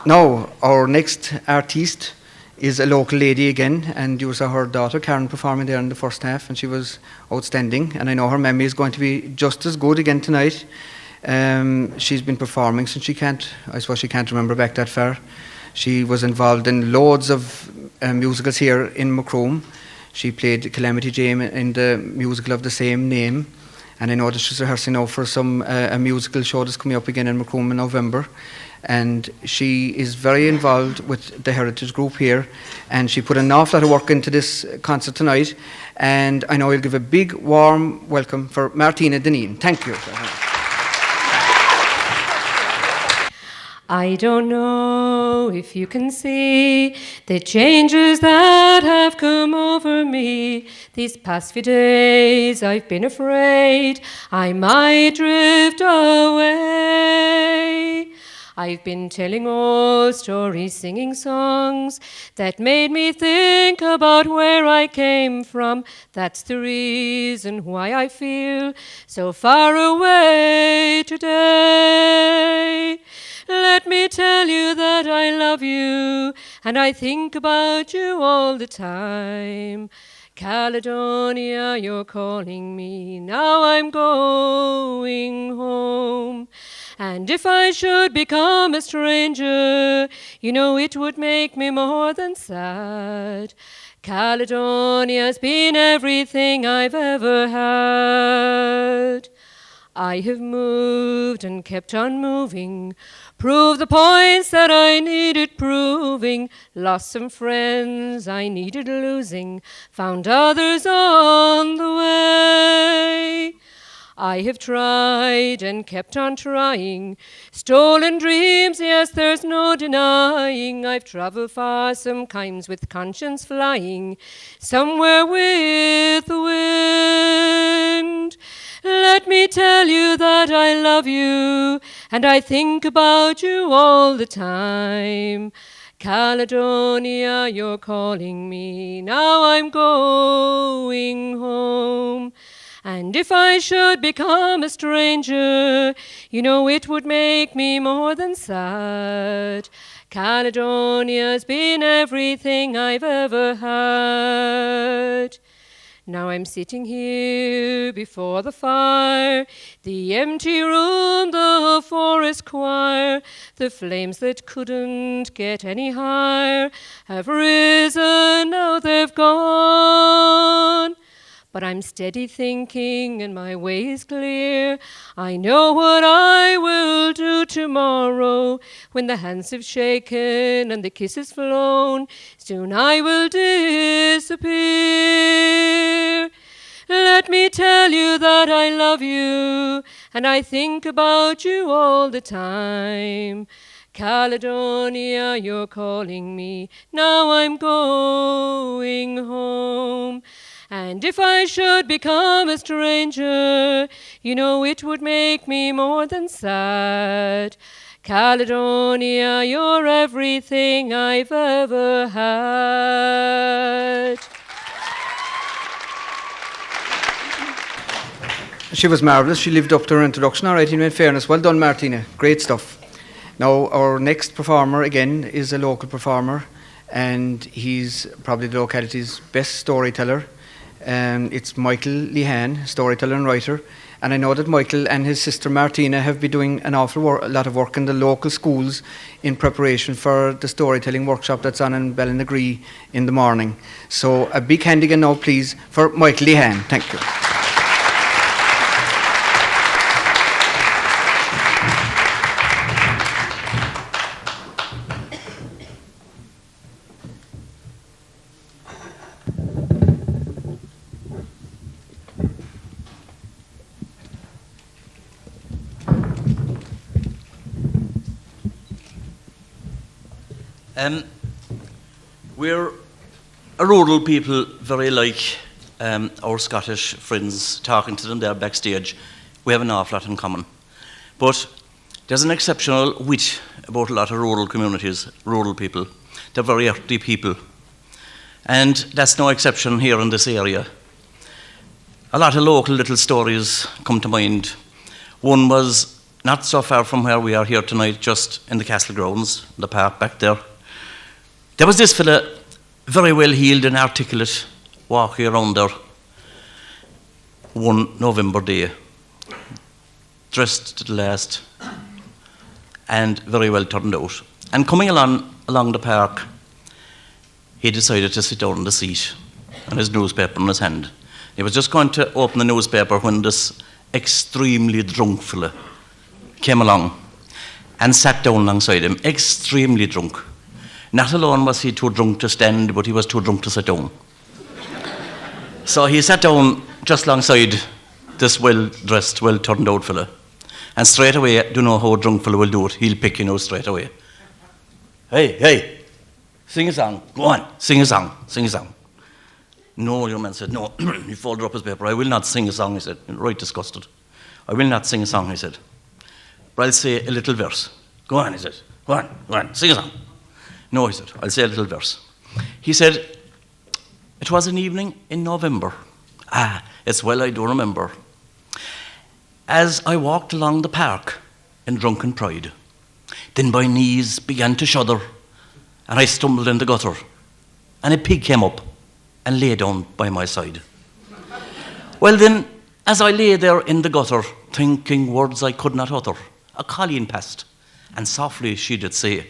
Now, our next artiste is a local lady again, and you saw her daughter Karen performing there in the first half, and she was outstanding, and I know her memory is going to be just as good again tonight. She's been performing since I suppose she can't remember back that far. She was involved in loads of musicals here in Macroom. She played Calamity Jane in the musical of the same name, and I know that she's rehearsing now for a musical show that's coming up again in Macroom in November. And she is very involved with the Heritage Group here, and she put an awful lot of work into this concert tonight, and I know you'll give a big warm welcome for Martina Deneen. Thank you. I don't know if you can see the changes that have come over me. These past few days I've been afraid I might drift away. I've been telling old stories, singing songs that made me think about where I came from. That's the reason why I feel so far away today. Let me tell you that I love you, and I think about you all the time. Caledonia, you're calling me, now I'm going home. And if I should become a stranger, you know it would make me more than sad. Caledonia's been everything I've ever had. I have moved and kept on moving, proved the points that I needed proving, lost some friends I needed losing, found others on the way. I have tried and kept on trying, stolen dreams, yes, there's no denying. I've travelled far sometimes with conscience flying, somewhere with the wind. Let me tell you that I love you, and I think about you all the time. Caledonia, you're calling me, now I'm going home. And if I should become a stranger, you know it would make me more than sad. Caledonia's been everything I've ever had. Now I'm sitting here before the fire, the empty room, the forest choir, the flames that couldn't get any higher have risen, now they've gone. But I'm steady thinking and my way is clear. I know what I will do tomorrow. When the hands have shaken and the kisses flown, soon I will disappear. Let me tell you that I love you, and I think about you all the time. Caledonia, you're calling me, now I'm going home. And if I should become a stranger, you know it would make me more than sad. Caledonia, you're everything I've ever had. She was marvellous. She lived up to her introduction, all right, in fairness. Well done, Martina. Great stuff. Now, our next performer, again, is a local performer, and he's probably the locality's best storyteller. It's Michael Lehan, storyteller and writer. And I know that Michael and his sister Martina have been doing an awful lot of work in the local schools in preparation for the storytelling workshop that's on in Ballinaghree in the morning. So a big hand again now, please, for Michael Lehan. Thank you. We're a rural people, very like our Scottish friends, talking to them there backstage. We have an awful lot in common. But there's an exceptional wit about a lot of rural communities, rural people. They're very earthy people. And that's no exception here in this area. A lot of local little stories come to mind. One was not so far from where we are here tonight, just in the castle grounds, the park back there, there was this fella, very well heeled and articulate, walking around there one November day, dressed to the last and very well turned out. And coming along the park, he decided to sit down on the seat and his newspaper in his hand. He was just going to open the newspaper when this extremely drunk fella came along and sat down alongside him, extremely drunk. Not alone was he too drunk to stand, but he was too drunk to sit down. So he sat down just alongside this well-dressed, well-turned-out fella. And straight away, do you know how a drunk fella will do it? He'll pick you out straight away. Hey, sing a song. Go on, sing a song. No, your man said, no. He folded up his paper. I will not sing a song, he said. Right disgusted. I will not sing a song, he said. But I'll say a little verse. Go on, he said. Go on, sing a song. No, he said, I'll say a little verse. He said, it was an evening in November. It's well I do remember. As I walked along the park in drunken pride, then my knees began to shudder, and I stumbled in the gutter, and a pig came up and lay down by my side. Well then, as I lay there in the gutter, thinking words I could not utter, a colleen passed, and softly she did say,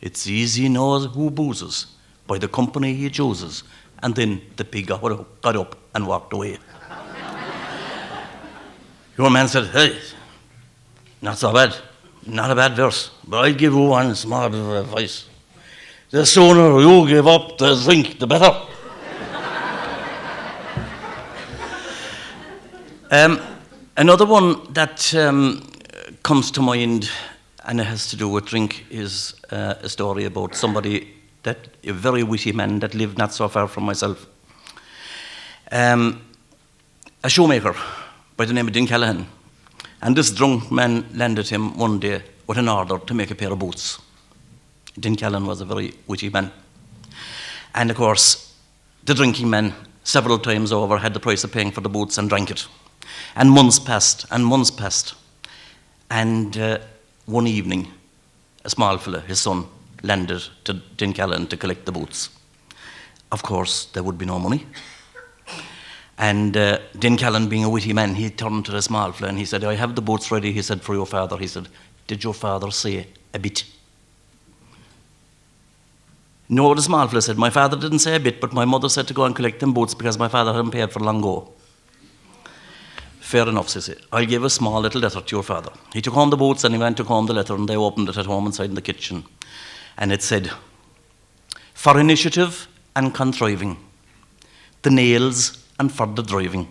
it's easy knows who boozes by the company he chooses. And then the pig got up and walked away. Your man said, hey, not so bad, not a bad verse, but I'll give you one small bit of advice. The sooner you give up the drink, the better. Another one that comes to mind, and it has to do with drink, is a story about somebody, a very witty man that lived not so far from myself. A shoemaker by the name of Aghinagh. And this drunk man landed him one day with an order to make a pair of boots. Aghinagh was a very witty man. And of course, the drinking man, several times over, had the price of paying for the boots and drank it. And months passed. And one evening, a small fella, his son, landed to Aghinagh to collect the boots. Of course, there would be no money. And Aghinagh, being a witty man, he turned to the small fella and he said, I have the boots ready, he said, for your father. He said, did your father say a bit? No, the small fella said, my father didn't say a bit, but my mother said to go and collect them boots because my father hadn't paid for long ago. Fair enough, says he. I'll give a small little letter to your father. He took home the boots and he went to home the letter and they opened it at home inside in the kitchen. And it said, for initiative and contriving, the nails and for the driving,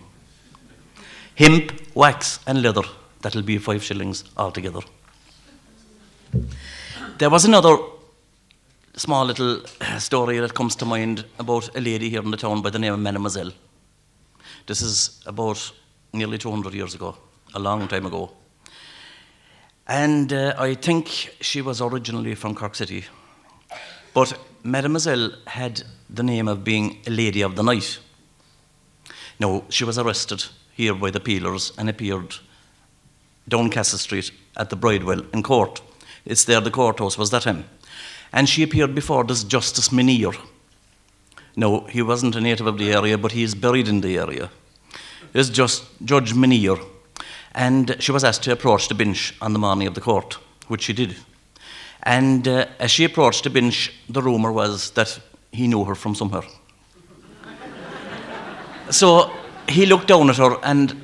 hemp, wax and leather, that'll be 5 shillings altogether. There was another small little story that comes to mind about a lady here in the town by the name of Mademoiselle. This is about nearly 200 years ago, a long time ago. And I think she was originally from Cork City. But Mademoiselle had the name of being a lady of the night. Now, she was arrested here by the peelers and appeared down Castle Street at the Bridewell in court. It's there the courthouse was that time. And she appeared before this Justice Minear. No, he wasn't a native of the area, but he is buried in the area. It's just Judge Minear. And she was asked to approach the bench on the morning of the court, which she did. And as she approached the bench, the rumour was that he knew her from somewhere. So he looked down at her, and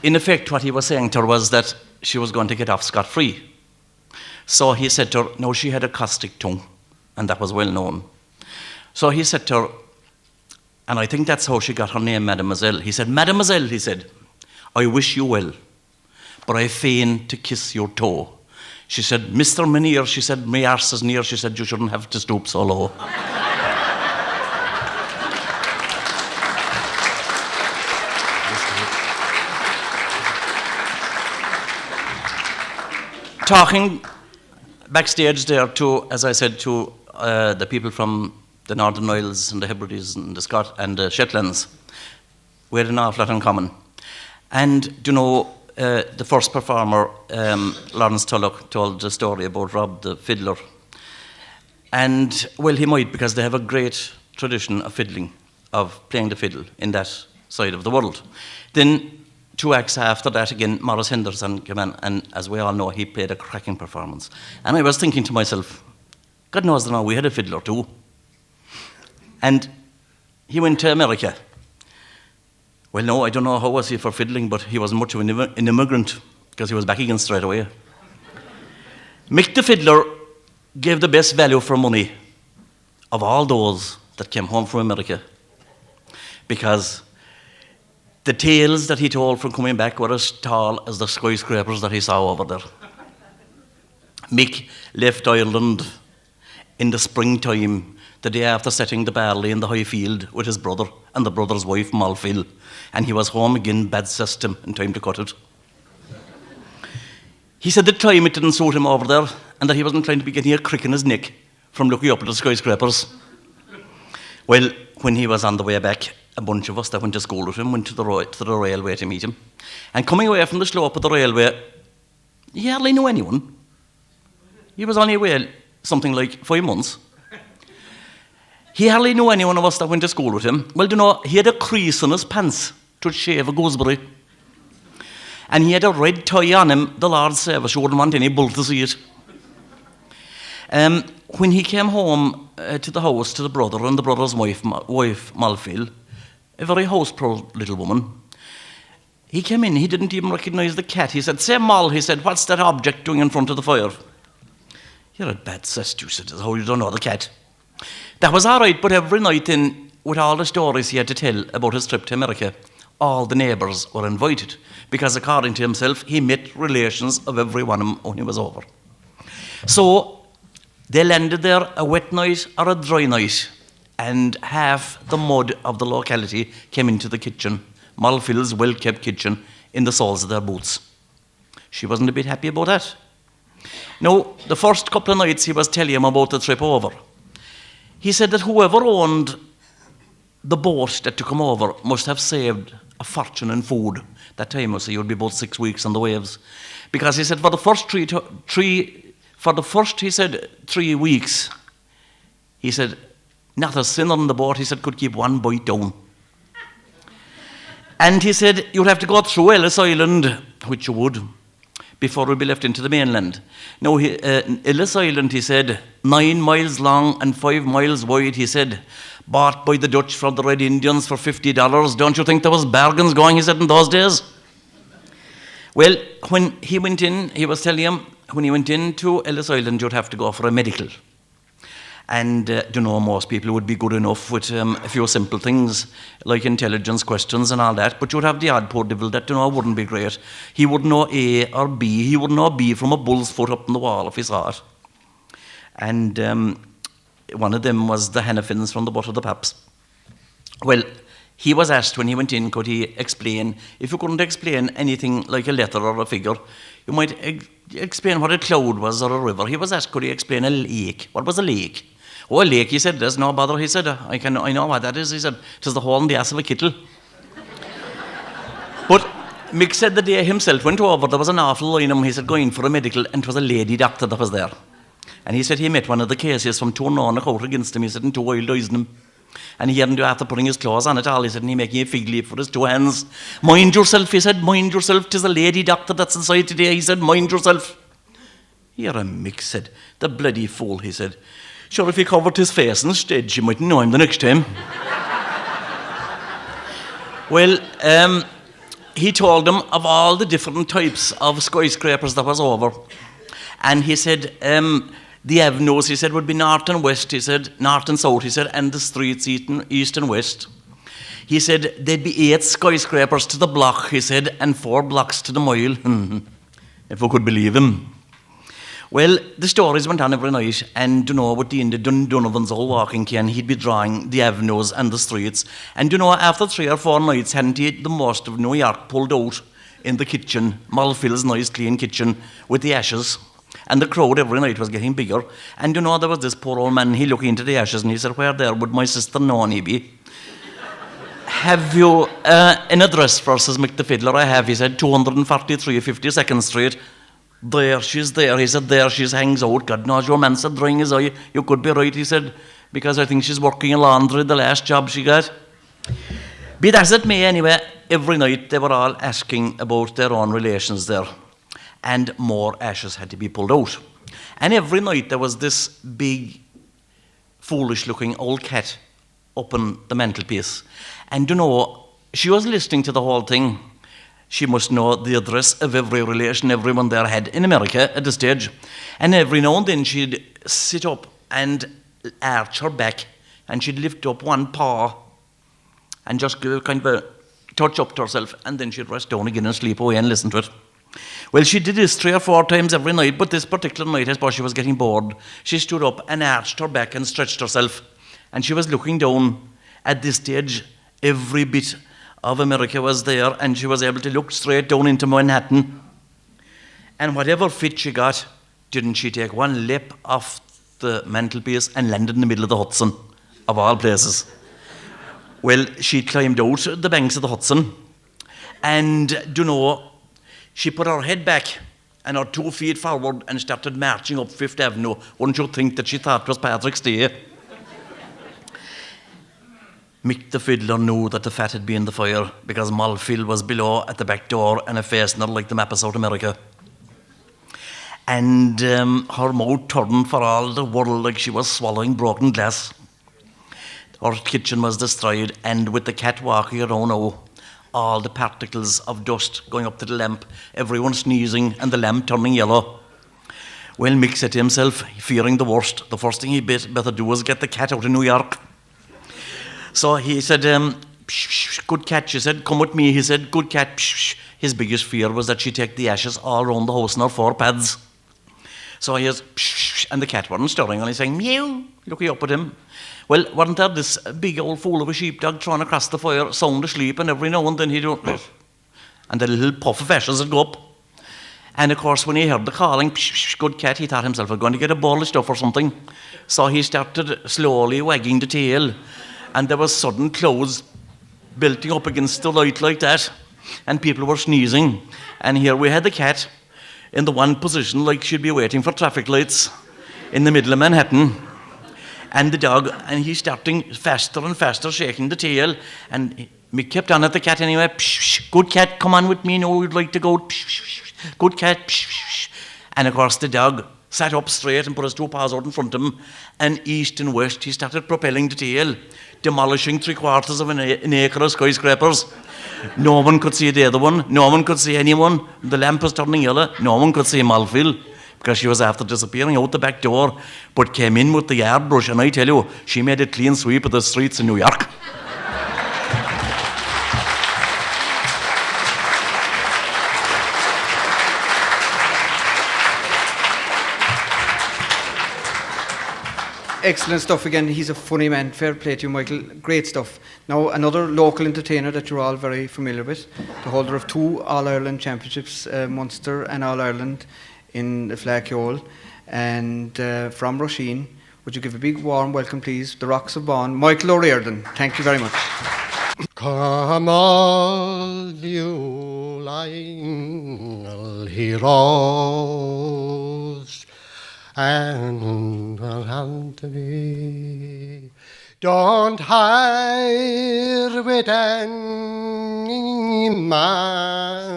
in effect what he was saying to her was that she was going to get off scot-free. So he said to her, no, she had a caustic tongue, and that was well known. So he said to her, and I think that's how she got her name, Mademoiselle. He said, Mademoiselle, he said, I wish you well, but I feign to kiss your toe. She said, Mr. Minear, she said, my arse is near. She said, you shouldn't have to stoop so low. Talking backstage there to, as I said, to the people from the Northern Isles and the Hebrides and the Shetlands, we had an awful lot in common. And, you know, the first performer, Lawrence Tulloch, told the story about Rob the fiddler. And, well, he might, because they have a great tradition of fiddling, of playing the fiddle in that side of the world. Then, 2 acts after that, again, Maurice Henderson came in, and as we all know, he played a cracking performance. And I was thinking to myself, God knows now, we had a fiddler too. And he went to America. Well, no, I don't know how was he for fiddling, but he wasn't much of an immigrant, because he was back again straight away. Mick the fiddler gave the best value for money of all those that came home from America, because the tales that he told from coming back were as tall as the skyscrapers that he saw over there. Mick left Ireland in the springtime, the day after setting the barley in the high field with his brother and the brother's wife, Malphil, and he was home again, bad system, in time to cut it. He said the time it didn't suit him over there, and that he wasn't trying to be getting a crick in his neck from looking up at the skyscrapers. Well, when he was on the way back, a bunch of us that went to school with him went to the railway to meet him. And coming away from the slope of the railway, he hardly knew anyone. He was only away something like 5 months. He hardly knew any one of us that went to school with him. Well, you know, he had a crease in his pants to shave a gooseberry. And he had a red tie on him, the Lord save us, you wouldn't want any bull to see it. When he came home to the house, to the brother and the brother's wife Malphil, a very house-proud little woman, he came in, he didn't even recognize the cat. He said, "Say, Moll," he said, "what's that object doing in front of the fire?" "You're a bad cess," you said, "how you don't know the cat." That was all right, but every night then, with all the stories he had to tell about his trip to America, all the neighbours were invited, because according to himself, he met relations of every one of them when he was over. So they landed there a wet night or a dry night, and half the mud of the locality came into the kitchen, Malphil's well-kept kitchen, in the soles of their boots. She wasn't a bit happy about that. Now, the first couple of nights he was telling him about the trip over. He said that whoever owned the boat that took him over must have saved a fortune in food. That time, he would be about 6 weeks on the waves. Because he said for the first 3 weeks, he said, not a sinner on the boat, he said, could keep one bite down. And he said, you'd have to go through Ellis Island, which you would, before we'd be left into the mainland. Now, Ellis Island, he said, 9 miles long and 5 miles wide, he said, bought by the Dutch from the Red Indians for $50. Don't you think there was bargains going, he said, in those days? Well, when he went in, he was telling him, when he went into Ellis Island, you'd have to go for a medical. And, most people would be good enough with a few simple things, like intelligence questions and all that, but you'd have the odd poor devil that, wouldn't be great. He wouldn't know A or B. He wouldn't know B from a bull's foot up on the wall if he saw it. And one of them was the Hannafins from the butt of the Paps. Well, he was asked when he went in, could he explain, if you couldn't explain anything like a letter or a figure, you might explain what a cloud was or a river. He was asked, could he explain a lake? What was a lake? Oh, a lake, he said, there's no bother, he said, I know what that is, he said, 'tis the hole in the ass of a kittle. But Mick said the day himself went over, there was an awful line of him, he said, going for a medical, and it was a lady doctor that was there. And he said he met one of the cases from Tournonach out against him, he said, and 2 wild eyes in him. And he hadn't after putting his claws on it all, he said, and he making a fig leaf with his 2 hands. Mind yourself, he said, mind yourself, 'tis a lady doctor that's inside today, he said, mind yourself. You're a Mick, said, the bloody fool, he said. Sure, if he covered his face instead, you mightn't know him the next time. Well, he told them of all the different types of skyscrapers that was over. And he said, the avenues, he said, would be north and west, he said, north and south, he said, and the streets east and west. He said, there'd be 8 skyscrapers to the block, he said, and 4 blocks to the mile. If we could believe him. Well, the stories went on every night, and, with the end of Donovan's old walking cane, he'd be drawing the avenues and the streets. And, after 3 or 4 nights, hadn't he the most of New York pulled out in the kitchen, Malphil's nice clean kitchen, with the ashes. And the crowd every night was getting bigger. And, there was this poor old man, he looked into the ashes, and he said, where there would my sister Noni be? have you an address for us, Mick the Fiddler? I have, he said, 243 52nd Street. There, she's there. He said, there she hangs out. God knows, your man said, drying his eye. You could be right, he said, because I think she's working in laundry, the last job she got. Be that as it may, anyway, every night they were all asking about their own relations there. And more ashes had to be pulled out. And every night there was this big, foolish-looking old cat up on the mantelpiece. And you know, she was listening to the whole thing. She must know the address of every relation everyone there had in America at the stage. And every now and then she'd sit up and arch her back, and she'd lift up one paw and just give kind of a touch up to herself, and then she'd rest down again and sleep away and listen to it. Well, she did this 3 or 4 times every night, but this particular night, I suppose she was getting bored. She stood up and arched her back and stretched herself, and she was looking down. At this stage, every bit of America was there, and she was able to look straight down into Manhattan. And whatever fit she got, didn't she take one leap off the mantelpiece and landed in the middle of the Hudson, of all places. Well, she climbed out the banks of the Hudson, and you know, she put her head back and her 2 feet forward and started marching up Fifth Avenue. Wouldn't you think that she thought it was Patrick's Day? Mick the Fiddler knew that the fat had been in the fire, because Mulfield was below at the back door and a facing her like the map of South America. And her mouth turned for all the world like she was swallowing broken glass. Her kitchen was destroyed, and with the cat walking around now, all the particles of dust going up to the lamp, everyone sneezing, and the lamp turning yellow. Well, Mick said to himself, fearing the worst, the first thing he better do was get the cat out of New York. So he said, psh, psh, good cat, she said, come with me. He said, good cat, psh, psh. His biggest fear was that she'd take the ashes all around the house in her 4 pads. So he was, psh, psh, and the cat wasn't stirring, and he's saying, meow, looking up at him. Well, wasn't there this big old fool of a sheepdog trying to cross the fire, sound asleep, and every now and then he'd do, and the little puff of ashes would go up. And of course, when he heard the calling, psh, psh, good cat, he thought himself, we're going to get a bowl of stuff or something. So he started slowly wagging the tail, and there was sudden clouds building up against the light like that, and people were sneezing. And here we had the cat in the one position like she'd be waiting for traffic lights in the middle of Manhattan. And the dog, and he's starting faster and faster, shaking the tail. And Mick kept on at the cat anyway. Psh, psh, good cat, come on with me, no, you'd like to go. Psh, psh, psh, good cat, psh, psh, psh. And of course the dog sat up straight and put his 2 paws out in front of him. And east and west, he started propelling the tail, demolishing 3/4 of an acre of skyscrapers. No one could see the other one. No one could see anyone. The lamp was turning yellow. No one could see Mulfield, because she was after disappearing out the back door, but came in with the yard brush, and I tell you, she made a clean sweep of the streets in New York. Excellent stuff again. He's a funny man. Fair play to you, Michael. Great stuff. Now, another local entertainer that you're all very familiar with, the holder of 2 All-Ireland Championships, Munster and All-Ireland in the Flakeole, and from Roisin. Would you give a big warm welcome, please, the Rocks of Bawn, Michael O'Riordan. Thank you very much. Come all you lying heroes, and hand to me. Don't hire with any master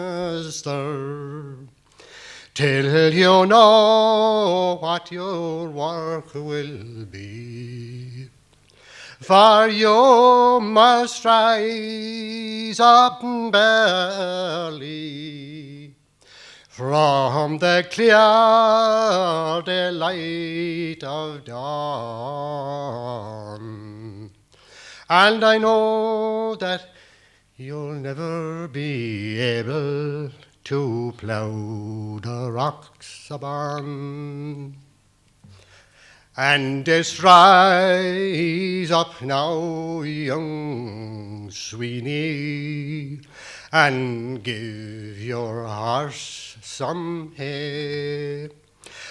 till you know what your work will be. For you must rise up early from the clear daylight of dawn. And I know that you'll never be able to plough the rocks upon. And just rise up now, young Sweeney, and give your horse some hay,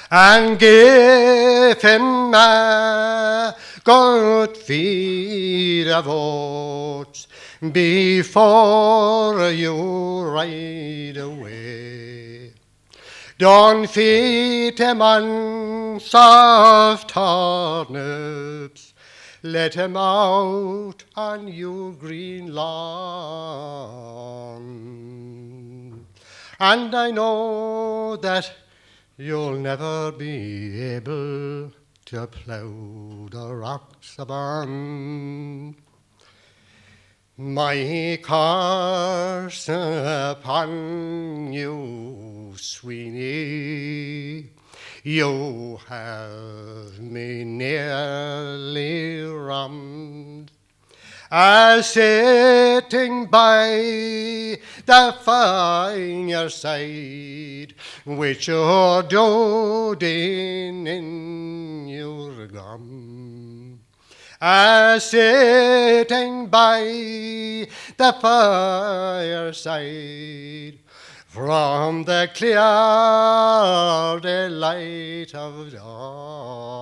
and give him a good feed of oats. before you ride away. Don't feed him on soft turnips, let him out on your green lawn. And I know that you'll never be able to plough the rocks upon. My curse upon you, Sweeney, you have me nearly rammed. As sitting by the fireside, with your doting in your gum. As sitting by the fireside, from the clear daylight of dawn.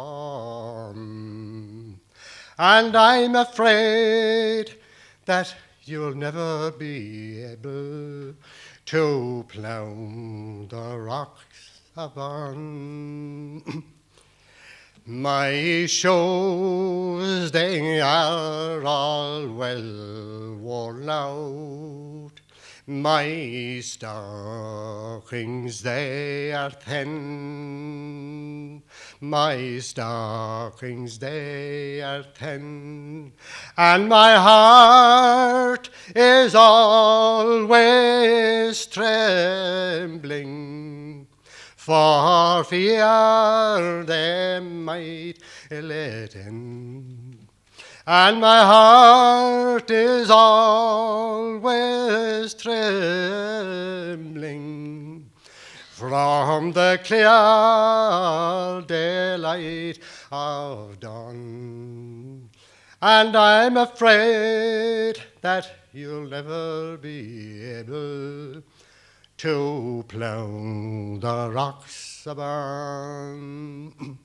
And I'm afraid that you'll never be able to plough the rocks upon. My shoes, they are all well worn out. My stockings, they are thin. My stockings, they are thin. And my heart is always trembling, for fear they might let in. And my heart is always trembling from the clear daylight of dawn. And I'm afraid that you'll never be able to plough the rocks upon.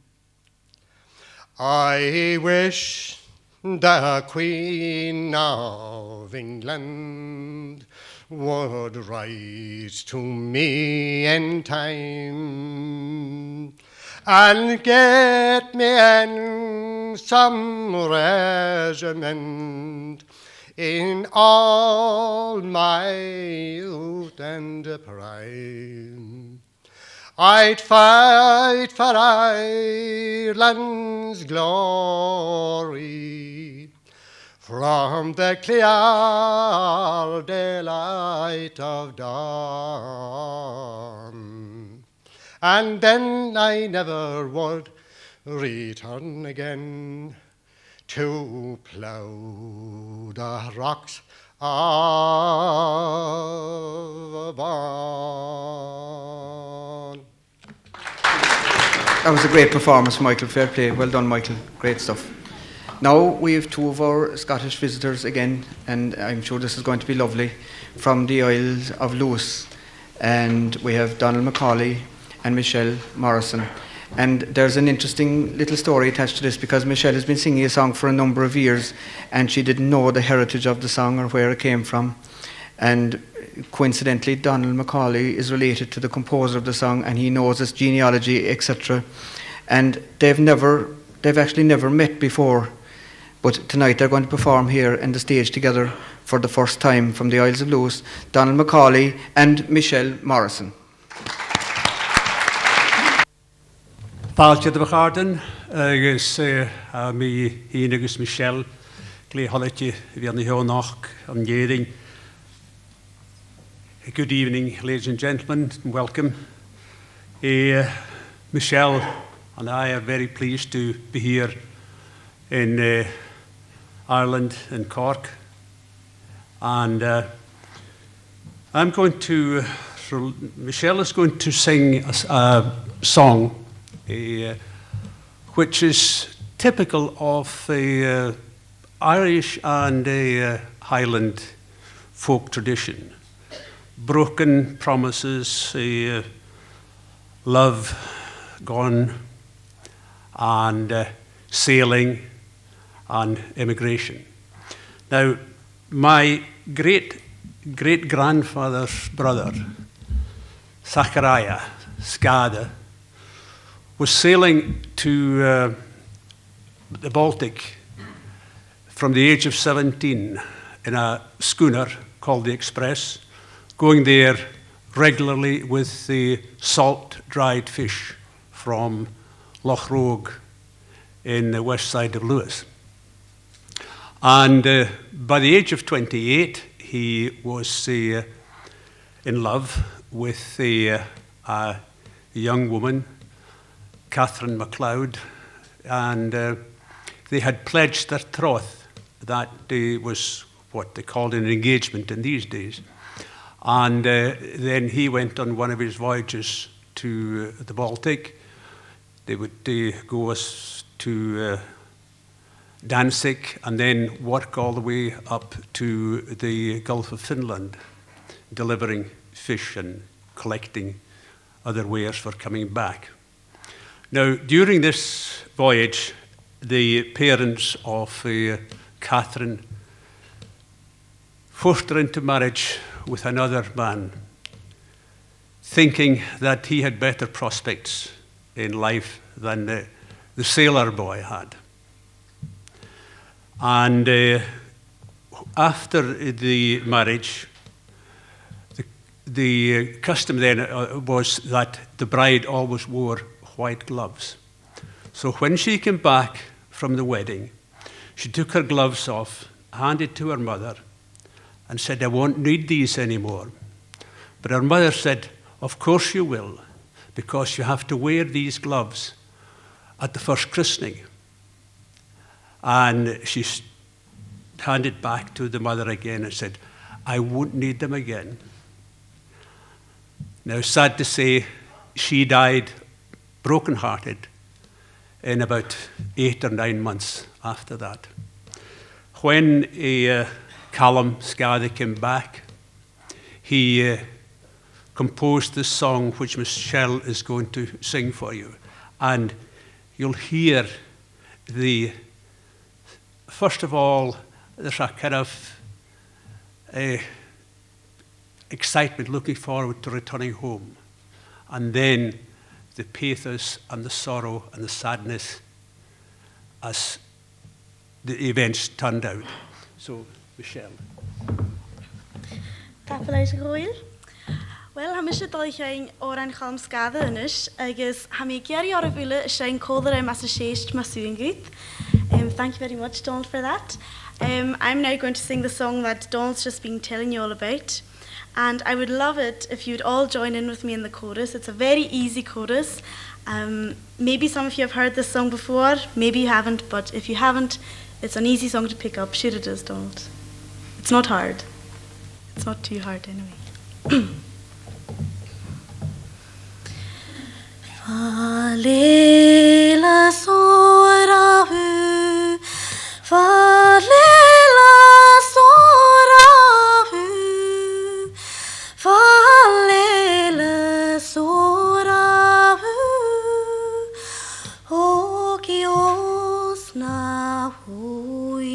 I wish the Queen of England would write to me in time and get me in some regiment in all my youth and prime. I'd fight for Ireland's glory from the clear daylight of dawn. And then I never would return again to plough the rocks of Vaughan. That was a great performance, Michael. Fair play. Well done, Michael. Great stuff. Now we have two of our Scottish visitors again, and I'm sure this is going to be lovely, from the Isles of Lewis. And we have Donald Macaulay and Michelle Morrison. And there's an interesting little story attached to this, because Michelle has been singing a song for a number of years, and she didn't know the heritage of the song or where it came from. And coincidentally, Donald Macaulay is related to the composer of the song, and he knows its genealogy, etc. And they've actually never met before, but tonight they're going to perform here on the stage together for the first time from the Isles of Lewis, Donald Macaulay and Michelle Morrison. Fáilte do Bachardan, agus mi hín agus Michelle, glé holaite bhíanna Heonach an Géring. Good evening, ladies and gentlemen, and welcome. Michelle and I are very pleased to be here in Ireland and Cork. And Michelle is going to sing a song which is typical of the Irish and Highland folk tradition. Broken promises, love gone, and sailing and immigration. Now, my great-grandfather's brother, Zachariah Skade, was sailing to the Baltic from the age of 17 in a schooner called the Express, going there regularly with the salt-dried fish from Loch Rogue in the west side of Lewis. And by the age of 28, he was in love with a young woman, Catherine MacLeod, and they had pledged their troth. That was what they called an engagement in these days. And then he went on one of his voyages to the Baltic. They would go to Danzig and then work all the way up to the Gulf of Finland, delivering fish and collecting other wares for coming back. Now, during this voyage, the parents of Catherine forced her into marriage with another man, thinking that he had better prospects in life than the sailor boy had. And after the marriage, the custom then was that the bride always wore white gloves. So when she came back from the wedding, she took her gloves off, handed to her mother, and said, "I won't need these anymore." But her mother said, "Of course you will, because you have to wear these gloves at the first christening." And she handed back to the mother again and said, "I won't need them again." Now, sad to say, she died broken-hearted in about 8 or 9 months after that. When Callum Skade came back, he composed this song which Michelle is going to sing for you. And you'll hear first of all, there's a kind of excitement, looking forward to returning home. And then the pathos and the sorrow and the sadness as the events turned out. So, Michelle. Tapeleis Royal. Well, ha mishe dal ein oran Chalm Skade inish, agus ha mi geri ar vile shein colder mas sheist masuingut. Thank you very much, Donald, for that. I'm now going to sing the song that Donald's just been telling you all about. And I would love it if you'd all join in with me in the chorus. It's a very easy chorus. Maybe some of you have heard this song before, maybe you haven't, but if you haven't, it's an easy song to pick up. Sure it is, Donald. It's not hard. It's not too hard anyway. Falela soravu, falela soravu, falela soravu, okios na hui,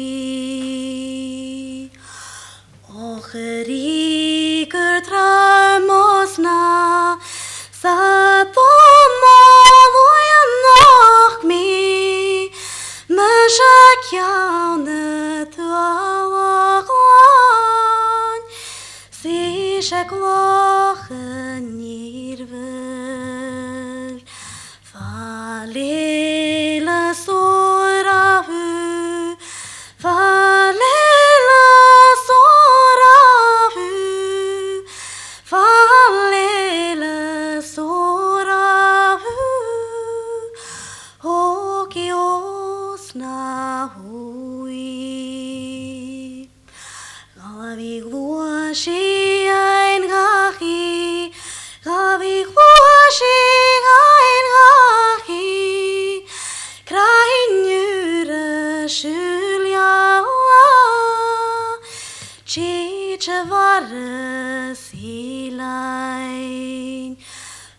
ocheriker traumos na, sato Shaklochen nirvel, falela soravu, falela soravu, falela soravu, okios na hui, lavi luashi.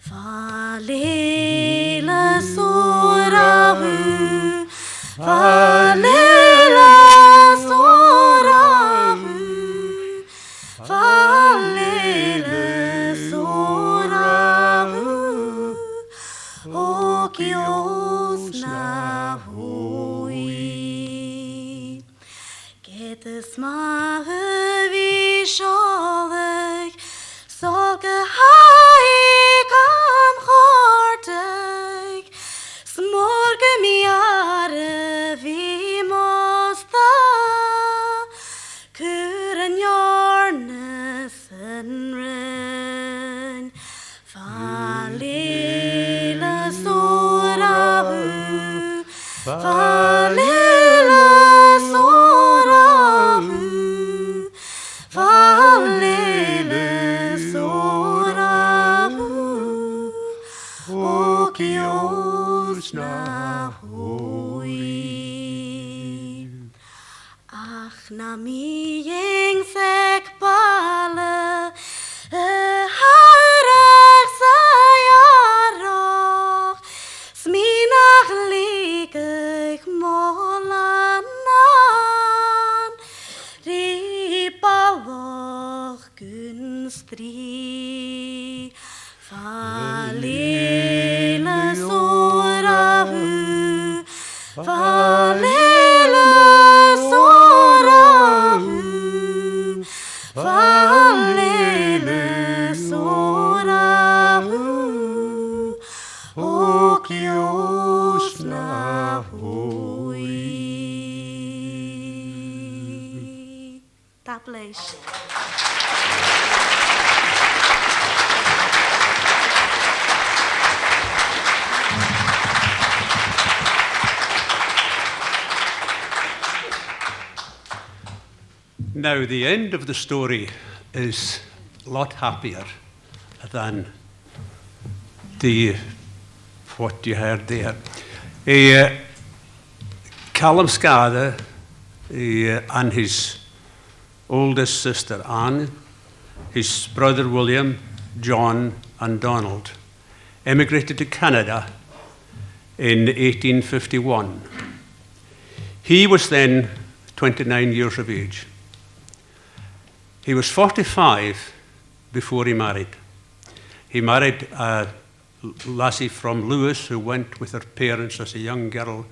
Falela soravu, falela soravu. kios na hoi. Ach na mi ying sek bale, harach sayaroch, sminach ligig molanan, ripaloch gunstri, falele sorahu, falele sorahu, falele sorahu, okios na hoi. Tapleish. Now, the end of the story is a lot happier than what you heard there. Callum Scather and his oldest sister Anne, his brother William, John, and Donald emigrated to Canada in 1851. He was then 29 years of age. He was 45 before he married. He married a lassie from Lewis who went with her parents as a young girl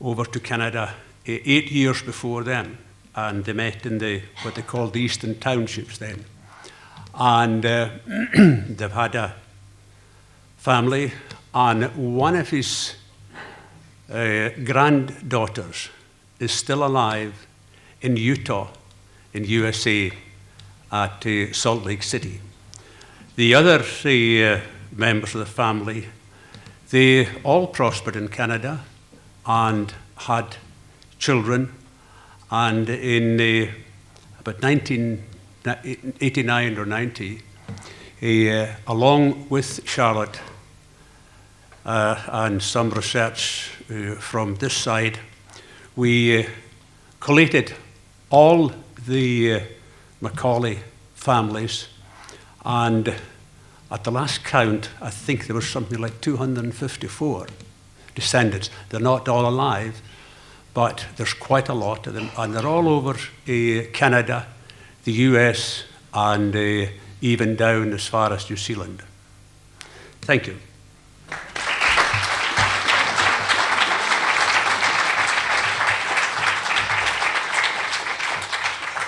over to Canada 8 years before them, and they met in what they called the Eastern Townships then. And they've had a family, and one of his granddaughters is still alive in Utah, in USA, at Salt Lake City. The other members of the family, they all prospered in Canada and had children, and in about 1989 or 90, along with Charlotte and some research from this side, we collated all the Macaulay families, and at the last count, I think there was something like 254 descendants. They're not all alive, but there's quite a lot of them, and they're all over Canada, the US, and even down as far as New Zealand. Thank you.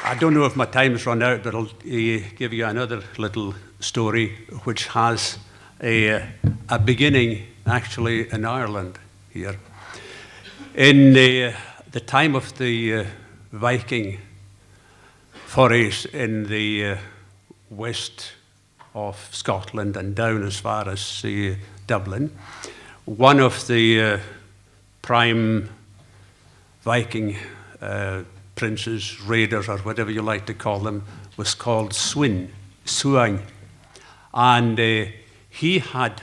I don't know if my time's run out, but I'll give you another little story which has a beginning actually in Ireland here. In the time of the Viking forays in the west of Scotland and down as far as Dublin, one of the prime Viking princes, raiders, or whatever you like to call them, was called Suin. And he had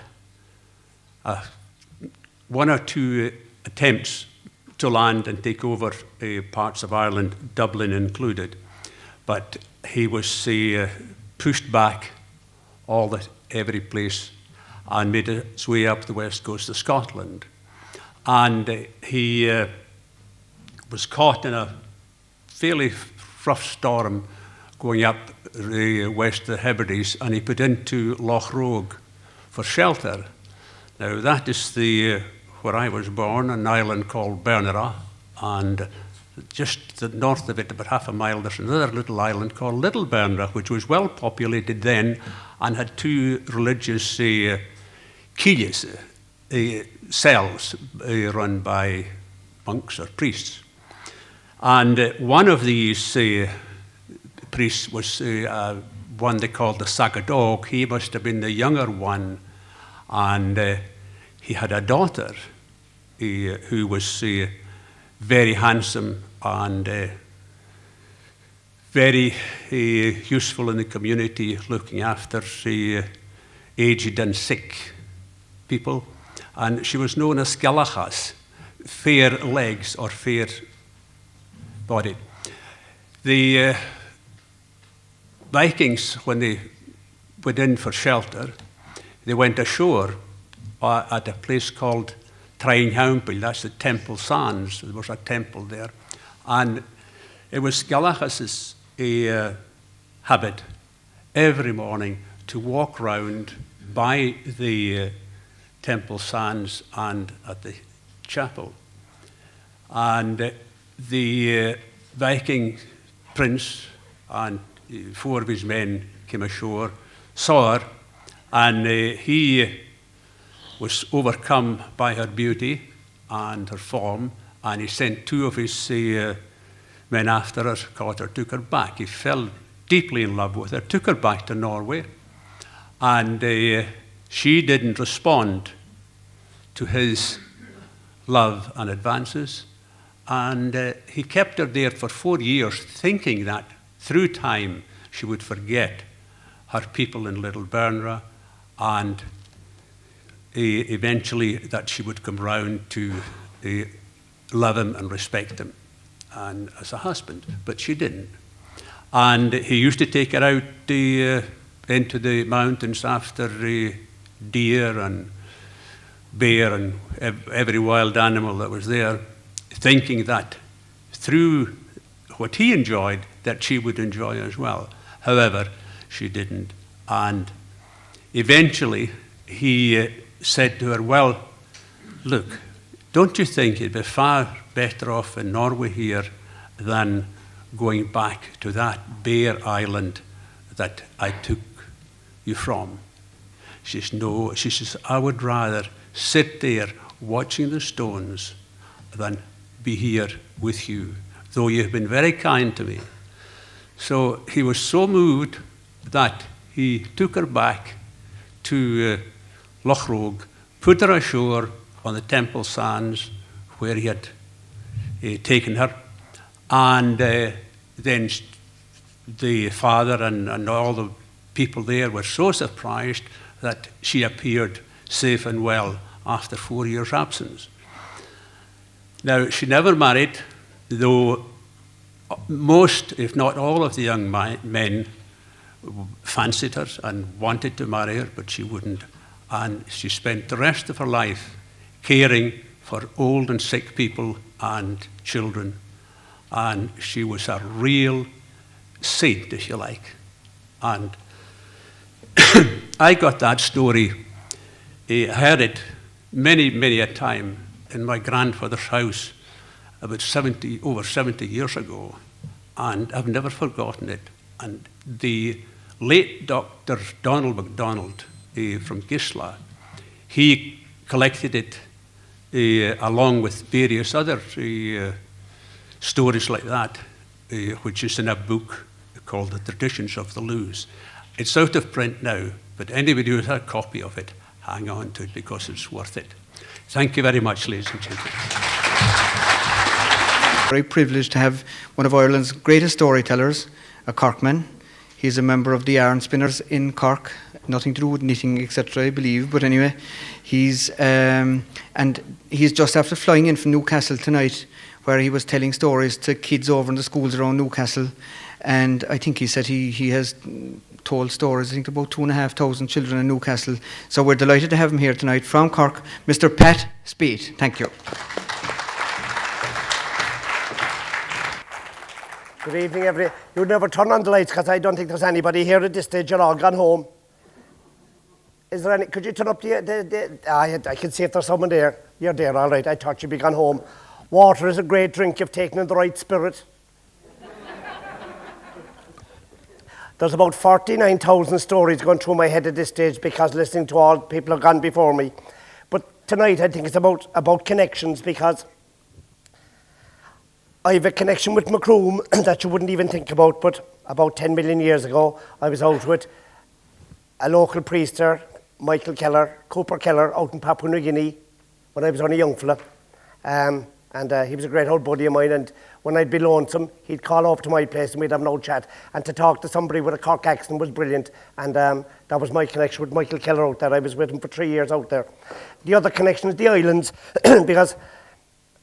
one or two attempts to land and take over parts of Ireland, Dublin included. But he was pushed back every place and made his way up the west coast of Scotland. And he was caught in a fairly rough storm going up west of the Hebrides, and he put into Loch Rogue for shelter. Now that is where I was born, an island called Briery, and just north of it, about half a mile, there's another little island called Little Briery, which was well populated then and had two religious killies, cells run by monks or priests. And one of these priests was one they called the Sagadog. He must have been the younger one, and he had a daughter who was very handsome and very useful in the community, looking after aged and sick people, and she was known as Galachas, fair legs or fair body. The Vikings, when they went in for shelter, they went ashore at a place called Aghinagh, that's the Temple Sands. There was a temple there. And it was Galachas' habit every morning to walk round by the Temple Sands and at the chapel. And the Viking prince and 4 of his men came ashore, saw her, and he was overcome by her beauty and her form, and he sent 2 of his men after her, caught her, took her back. He fell deeply in love with her, took her back to Norway, and she didn't respond to his love and advances, and he kept her there for 4 years, thinking that through time she would forget her people in Little Bernera, and eventually that she would come round to love him and respect him and as a husband, but she didn't. And he used to take her out into the mountains after deer and bear and every wild animal that was there, thinking that through what he enjoyed, that she would enjoy as well. However, she didn't. And eventually, he said to her, well, look, don't you think it'd be far better off in Norway here than going back to that bare island that I took you from? She says, no. She says, I would rather sit there watching the stones than be here with you, though you have been very kind to me. So he was so moved that he took her back to Loch Rogue, put her ashore on the Temple Sands where he had taken her, and then the father and all the people there were so surprised that she appeared safe and well after 4 years' absence. Now, she never married, though most, if not all, of the young men fancied her and wanted to marry her, but she wouldn't. And she spent the rest of her life caring for old and sick people and children. And she was a real saint, if you like. And I got that story, I heard it many a time in my grandfather's house about over 70 years ago, and I've never forgotten it. And the late Dr. Donald MacDonald from Gisla, he collected it along with various other stories like that, which is in a book called The Traditions of the Lewes. It's out of print now, but anybody who has a copy of it, hang on to it because it's worth it. Thank you very much, ladies and gentlemen. Very privileged to have one of Ireland's greatest storytellers, a Corkman. He's a member of the Yarn Spinners in Cork. Nothing to do with knitting, etc., I believe. But anyway, he's just after flying in from Newcastle tonight, where he was telling stories to kids over in the schools around Newcastle. And I think he said he has told stories, I think, about 2,500 children in Newcastle. So we're delighted to have him here tonight from Cork, Mr. Pat Speed. Thank you. Good evening, everybody. You'd never turn on the lights because I don't think there's anybody here at this stage. You're all gone home. Is there any? Could you turn up I can see if there's someone there. You're there, all right. I thought you'd be gone home. Water is a great drink. You've taken in the right spirit. There's about 49,000 stories going through my head at this stage because listening to all people have gone before me. But tonight I think it's about connections, because I have a connection with Macroom that you wouldn't even think about, but about 10 million years ago I was out with a local priest there, Cooper Keller, out in Papua New Guinea, when I was only a young fella. And he was a great old buddy of mine, and when I'd be lonesome, he'd call up to my place and we'd have an old chat. And to talk to somebody with a Cork accent was brilliant. And that was my connection with Michael Keller out there. I was with him for 3 years out there. The other connection is the islands, because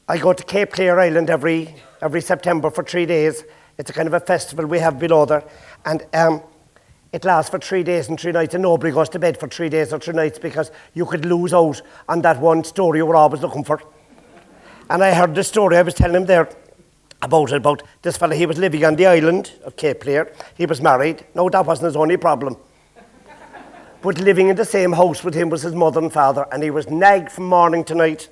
I go to Cape Clear Island every September for 3 days. It's a kind of a festival we have below there. And it lasts for 3 days and 3 nights, and nobody goes to bed for 3 days or 3 nights because you could lose out on that one story you were always looking for. And I heard the story I was telling him there about this fella. He was living on the island of Cape Clear. He was married. No, that wasn't his only problem. But living in the same house with him was his mother and father, and he was nagged from morning to night.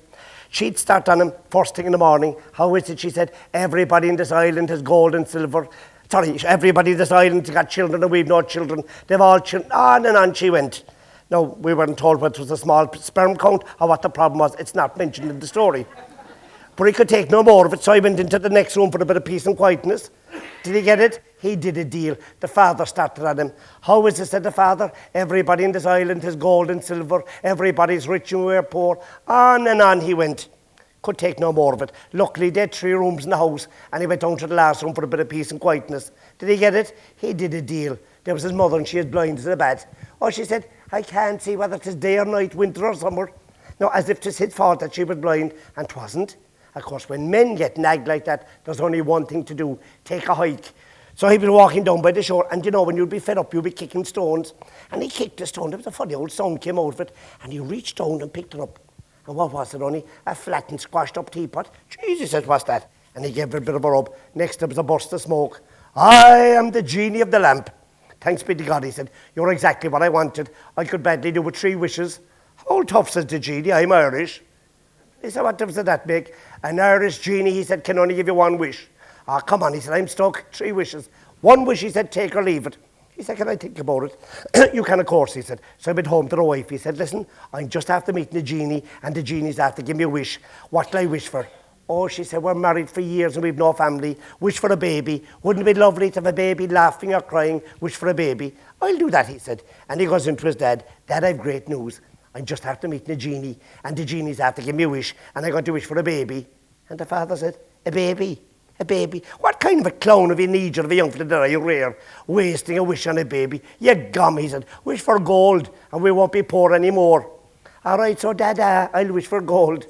She'd start on him first thing in the morning. How is it, she said, everybody in this island has gold and silver. Sorry, everybody in this island has got children and we've no children. They've all children. On and on she went. Now, we weren't told whether it was a small sperm count or what the problem was. It's not mentioned in the story. But he could take no more of it, so he went into the next room for a bit of peace and quietness. Did he get it? He did a deal. The father started on him. How is it, said the father? Everybody in this island has gold and silver. Everybody's rich and we're poor. On and on he went. Could take no more of it. Luckily, they had 3 rooms in the house, and he went down to the last room for a bit of peace and quietness. Did he get it? He did a deal. There was his mother, and she was blind as a bat. Oh, she said, I can't see whether it is day or night, winter or summer. Now, as if 'tis his fault that she was blind, and 'twasn't. Of course, when men get nagged like that, there's only one thing to do, take a hike. So he was walking down by the shore, and you know, when you'd be fed up, you'd be kicking stones. And he kicked a stone, there was a funny old sound came out of it, and he reached down and picked it up. And what was it, only? A flattened, squashed up teapot. Jesus, it was that. And he gave it a bit of a rub. Next, there was a burst of smoke. I am the genie of the lamp. Thanks be to God, he said. You're exactly what I wanted. I could badly do with 3 wishes. How tough, says the genie, I'm Irish. He said, what difference did that make? An Irish genie, he said, can only give you 1 wish. Ah, come on, he said, I'm stuck. 3 wishes. 1 wish, he said, take or leave it. He said, can I think about it? You can, of course, he said. So I went home to the wife. He said, listen, I'm just after meeting the genie, and the genie's after give me a wish. What do I wish for? Oh, she said, we're married for years and we've no family. Wish for a baby. Wouldn't it be lovely to have a baby laughing or crying? Wish for a baby. I'll do that, he said. And he goes into his dad. Dad, I've great news. I'm just after meeting a genie, and the genie's after give me a wish, and I'm going to wish for a baby. And the father said, a baby? A baby? What kind of a clown of a knee-jerk of a young fella are you rare, wasting a wish on a baby? You gum, he said. Wish for gold, and we won't be poor anymore. All right, so Dada, I'll wish for gold.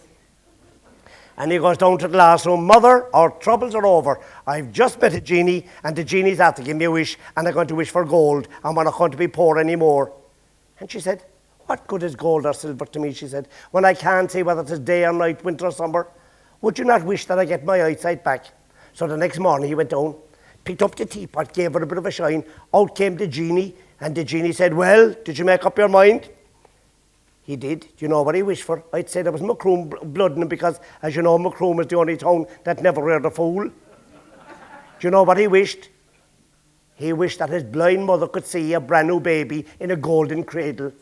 And he goes down to the last room. Mother, our troubles are over. I've just met a genie, and the genie's after give me a wish, and I'm going to wish for gold, and we're not going to be poor anymore. And she said, what good is gold or silver to me, she said, when I can't see whether it is day or night, winter or summer? Would you not wish that I get my eyesight back? So the next morning he went down, picked up the teapot, gave her a bit of a shine. Out came the genie, and the genie said, well, did you make up your mind? He did. Do you know what he wished for? I'd say there was Macroom blood in him because, as you know, Macroom is the only town that never reared a fool. Do you know what he wished? He wished that his blind mother could see a brand new baby in a golden cradle.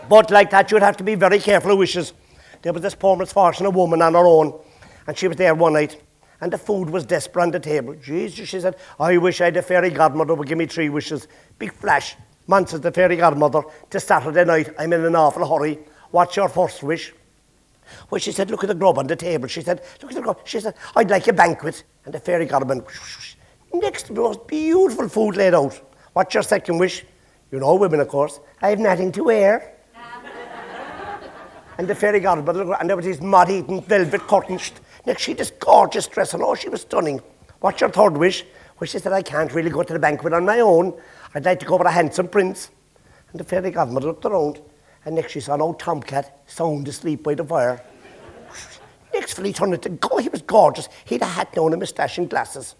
But like that, you'd have to be very careful of wishes. There was this poor misfortunate woman on her own, and she was there one night, and the food was desperate on the table. Jesus, she said, I wish I had a fairy godmother who would give me 3 wishes. Big flash. Man says the fairy godmother, to Saturday night, I'm in an awful hurry. What's your first wish? Well, she said, look at the grub on the table. She said, look at the grub. She said, I'd like a banquet. And the fairy godmother, next to the most beautiful food laid out. What's your second wish? You know women, of course. I have nothing to wear. And the fairy godmother, and there was these mud-eaten velvet curtains. Next, she had this gorgeous dress, and oh, she was stunning. What's your third wish? Well, she said, I can't really go to the banquet on my own. I'd like to go with a handsome prince. And the fairy godmother looked around, and next she saw an old tomcat sound asleep by the fire. Next, he turned it to go. He was gorgeous. He had a hat now and a moustache and glasses.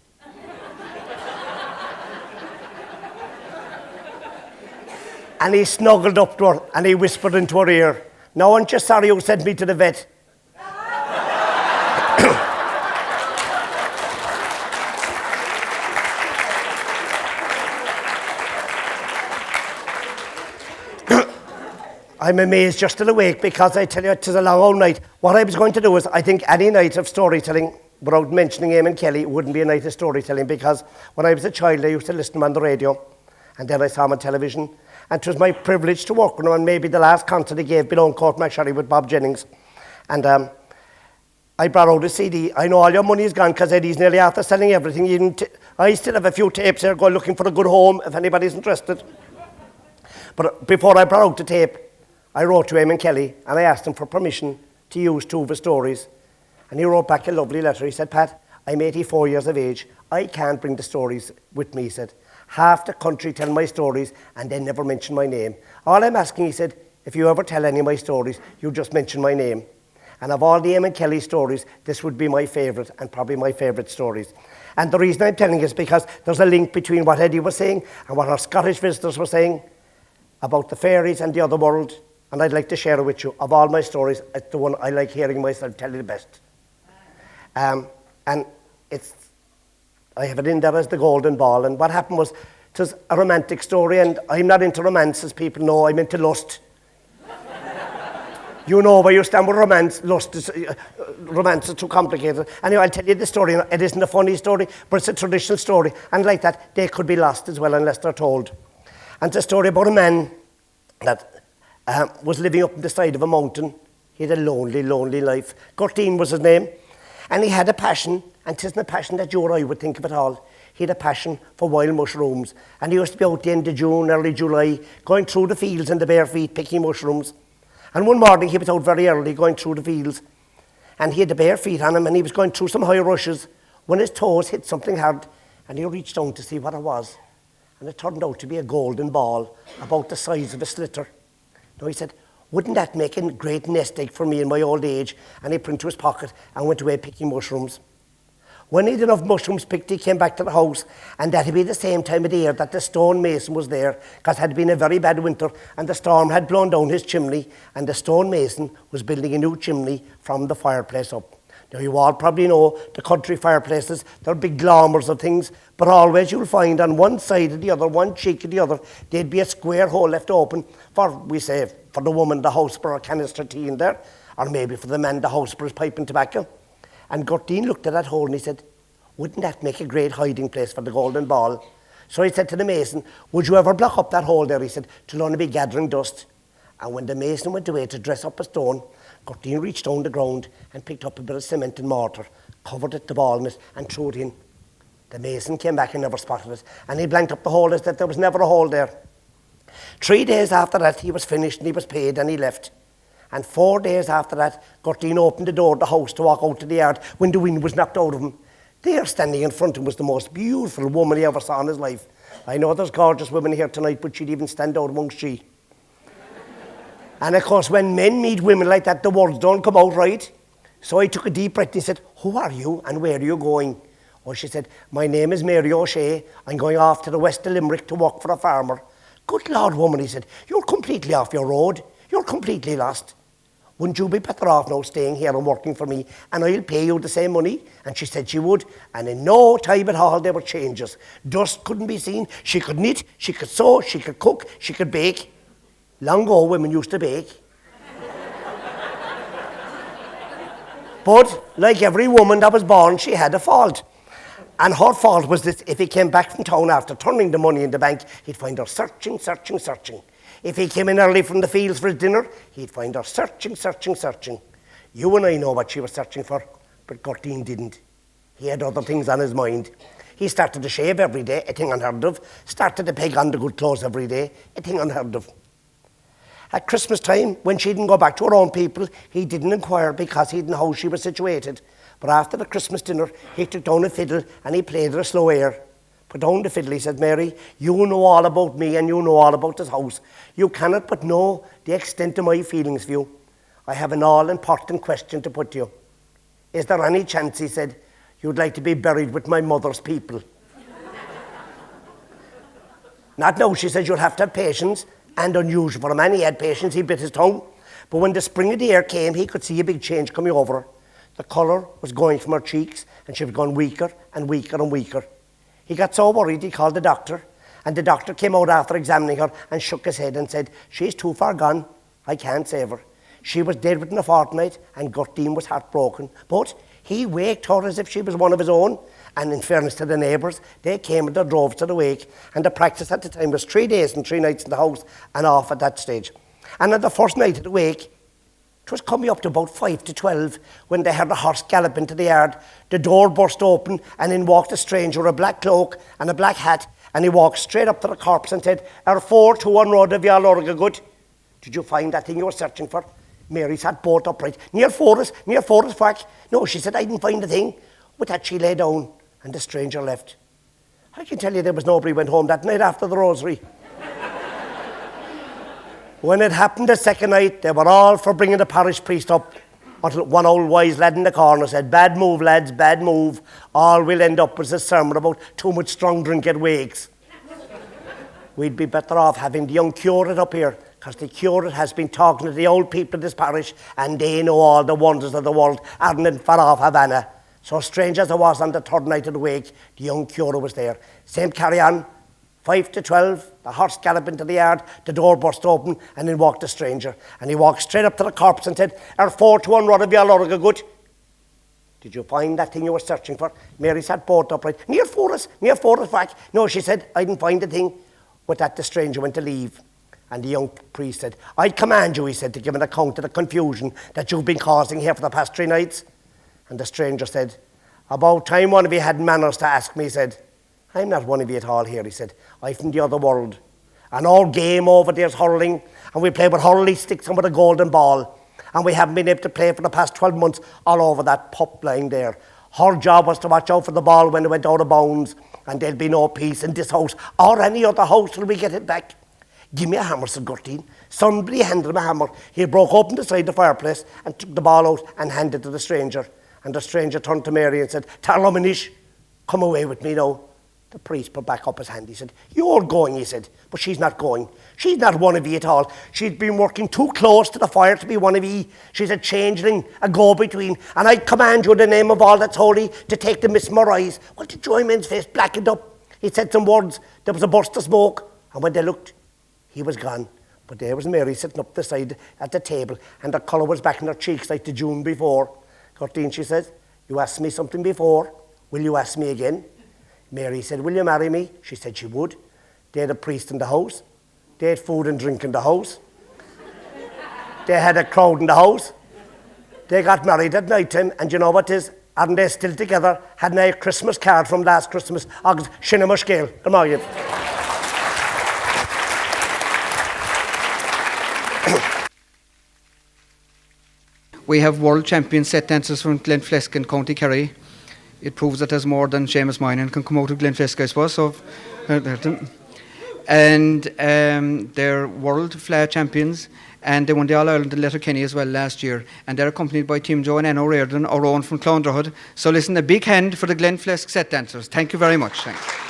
And he snuggled up to her, and he whispered into her ear, now, aren't you sorry you sent me to the vet? I'm amazed you're still awake because I tell you, it is a long old night. What I was going to do is, I think any night of storytelling, without mentioning Eamon Kelly, wouldn't be a night of storytelling because when I was a child, I used to listen to him on the radio. And then I saw him on television. And it was my privilege to work with him, and maybe the last concert he gave below in Court McSherry with Bob Jennings. And I brought out a CD. I know all your money is gone because Eddie's nearly after selling everything. I still have a few tapes here, go looking for a good home if anybody's interested. But before I brought out the tape, I wrote to Eamon Kelly and I asked him for permission to use 2 of his stories. And he wrote back a lovely letter. He said, Pat, I'm 84 years of age. I can't bring the stories with me, he said. Half the country tell my stories and they never mention my name. All I'm asking, he said, if you ever tell any of my stories, you just mention my name. And of all the Eamon Kelly stories, this would be my favourite and probably my favourite stories. And the reason I'm telling you is because there's a link between what Eddie was saying and what our Scottish visitors were saying about the fairies and the other world. And I'd like to share it with you. Of all my stories, it's the one I like hearing myself tell you the best. And I have it in there as the golden ball. And what happened was, it was a romantic story, and I'm not into romance, as people know. I'm into lust. You know where you stand with romance. Romance is too complicated. Anyway, I'll tell you the story. It isn't a funny story, but it's a traditional story. And like that, they could be lost as well unless they're told. And it's a story about a man that was living up the side of a mountain. He had a lonely, lonely life. Curtin was his name. And he had a passion, and 'tisn't a passion that you or I would think of at all. He had a passion for wild mushrooms. And he used to be out the end of June, early July, going through the fields in the bare feet, picking mushrooms. And one morning he was out very early, going through the fields. And he had the bare feet on him, and he was going through some high rushes when his toes hit something hard, and he reached down to see what it was. And it turned out to be a golden ball, about the size of a slitter. Now he said, wouldn't that make a great nest egg for me in my old age? And he put it into his pocket and went away picking mushrooms. When he had enough mushrooms picked, he came back to the house, and that'd be the same time of the year that the stone mason was there, because it had been a very bad winter, and the storm had blown down his chimney, and the stone mason was building a new chimney from the fireplace up. Now, you all probably know the country fireplaces, they're big glommers of things, but always you'll find on one side of the other, one cheek of the other, there'd be a square hole left open for, we say, for the woman, the house for a canister of tea in there, or maybe for the man, the house for his pipe and tobacco. And Gertine looked at that hole and he said, wouldn't that make a great hiding place for the golden ball? So he said to the mason, would you ever block up that hole there? He said, it'll only be gathering dust. And when the mason went away to dress up a stone, Gertine reached down the ground and picked up a bit of cement and mortar, covered it, the ball in it, and threw it in. The mason came back and never spotted it, and he blanked up the hole as that there was never a hole there. 3 days after that, he was finished and he was paid and he left. And 4 days after that, Gertine opened the door of the house to walk out to the yard when the wind was knocked out of him. There, standing in front of him, was the most beautiful woman he ever saw in his life. I know there's gorgeous women here tonight, but she'd even stand out amongst she. And of course, when men meet women like that, the words don't come out right. So he took a deep breath and he said, who are you and where are you going? Oh, she said, my name is Mary O'Shea. I'm going off to the west of Limerick to work for a farmer. Good Lord, woman, he said, you're completely off your road. You're completely lost. Wouldn't you be better off now staying here and working for me, and I'll pay you the same money? And she said she would, and in no time at all there were changes. Dust couldn't be seen. She could knit, she could sew, she could cook, she could bake. Long ago, women used to bake. But like every woman that was born, she had a fault. And her fault was this: if he came back from town after turning the money in the bank, he'd find her searching, searching, searching. If he came in early from the fields for his dinner, he'd find her searching, searching, searching. You and I know what she was searching for, but Gertine didn't. He had other things on his mind. He started to shave every day, a thing unheard of. Started to peg on the good clothes every day, a thing unheard of. At Christmas time, when she didn't go back to her own people, he didn't inquire because he didn't know how she was situated. But after the Christmas dinner, he took down a fiddle and he played her a slow air. Put down the fiddle, he said, Mary, you know all about me and you know all about this house. You cannot but know the extent of my feelings for you. I have an all-important question to put to you. Is there any chance, he said, you'd like to be buried with my mother's people? Not now, she said, you'll have to have patience. And unusual for a man, he had patience, he bit his tongue. But when the spring of the year came, he could see a big change coming over her. The colour was going from her cheeks, and she was going weaker and weaker and weaker. He got so worried, he called the doctor, and the doctor came out after examining her and shook his head and said, she's too far gone, I can't save her. She was dead within a fortnight, and Gertine was heartbroken. But He waked her as if she was one of his own. And in fairness to the neighbours, they came and they drove to the wake. And the practice at the time was 3 days and 3 nights in the house and off at that stage. And on the first night of the wake, it was coming up to about 5 to 12 when they heard a horse gallop into the yard. The door burst open and in walked a stranger with a black cloak and a black hat. And he walked straight up to the corpse and said, "Our 4 to 1 road of Yalorga good. Did you find that thing you were searching for?" Mary sat bolt upright. Near Forest, Fack." "No," she said, "I didn't find the thing." With that she lay down and the stranger left. I can tell you there was nobody went home that night after the rosary. When it happened the second night, they were all for bringing the parish priest up until one old wise lad in the corner said, "Bad move, lads, bad move. All we'll end up with a sermon about too much strong drink at wakes." We'd be better off having the young curate up here, because the curate has been talking to the old people of this parish and they know all the wonders of the world, aren't far off Aghinagh. So strange as it was on the third night of the wake, the young curate was there. Same carry on, 5 to 12, the horse galloped into the yard, the door burst open, and in walked a stranger. And he walked straight up to the corpse and said, "Our 4 to 1 rod of Yalorga good. Did you find that thing you were searching for?" Mary sat bolt upright. Near Forest, Fack." "No," she said, "I didn't find the thing." With that, the stranger went to leave. And the young priest said, "I command you," he said, "to give an account of the confusion that you've been causing here for the past 3 nights. And the stranger said, "About time one of you had manners to ask me," he said. "I'm not one of you at all here," he said. "I'm from the other world. And our game over there's hurling, and we play with hurley sticks and with a golden ball. And we haven't been able to play for the past 12 months all over that pup lying there. Her job was to watch out for the ball when it went out of bounds, and there'll be no peace in this house or any other house till we get it back. Give me a hammer," said Gertine. Somebody handed him a hammer. He broke open the side of the fireplace and took the ball out and handed it to the stranger. And the stranger turned to Mary and said, "Tarlominish, come away with me now." The priest put back up his hand. He said, "You're going," he said, "but she's not going. She's not one of ye at all. She's been working too close to the fire to be one of ye. She's a changeling, a go-between, and I command you in the name of all that's holy to take the Miss Morris." Well, the Joyman's face blackened up. He said some words. There was a burst of smoke, and when they looked, he was gone. But there was Mary sitting up the side at the table, and the colour was back in her cheeks like the June before. "Gertine," she said, "you asked me something before. Will you ask me again?" Mary said, "Will you marry me?" She said she would. They had a priest in the house. They had food and drink in the house. They had a crowd in the house. They got married at night time, and you know what it is? Aren't they still together? Hadn't I a Christmas card from last Christmas? Agus Shinama Scale. Come on, you. We have world champion set dancers from Glenflesk and County Kerry. It proves that there's more than Seamus Moynihan can come out of Glenflesk, I suppose. So, and they're world flair champions, and they won the All-Ireland in Letterkenny as well last year. And they're accompanied by Tim Joe and Anne O'Riordan, our own from Clonderhood. So listen, a big hand for the Glenflesk set dancers. Thank you very much. Thanks.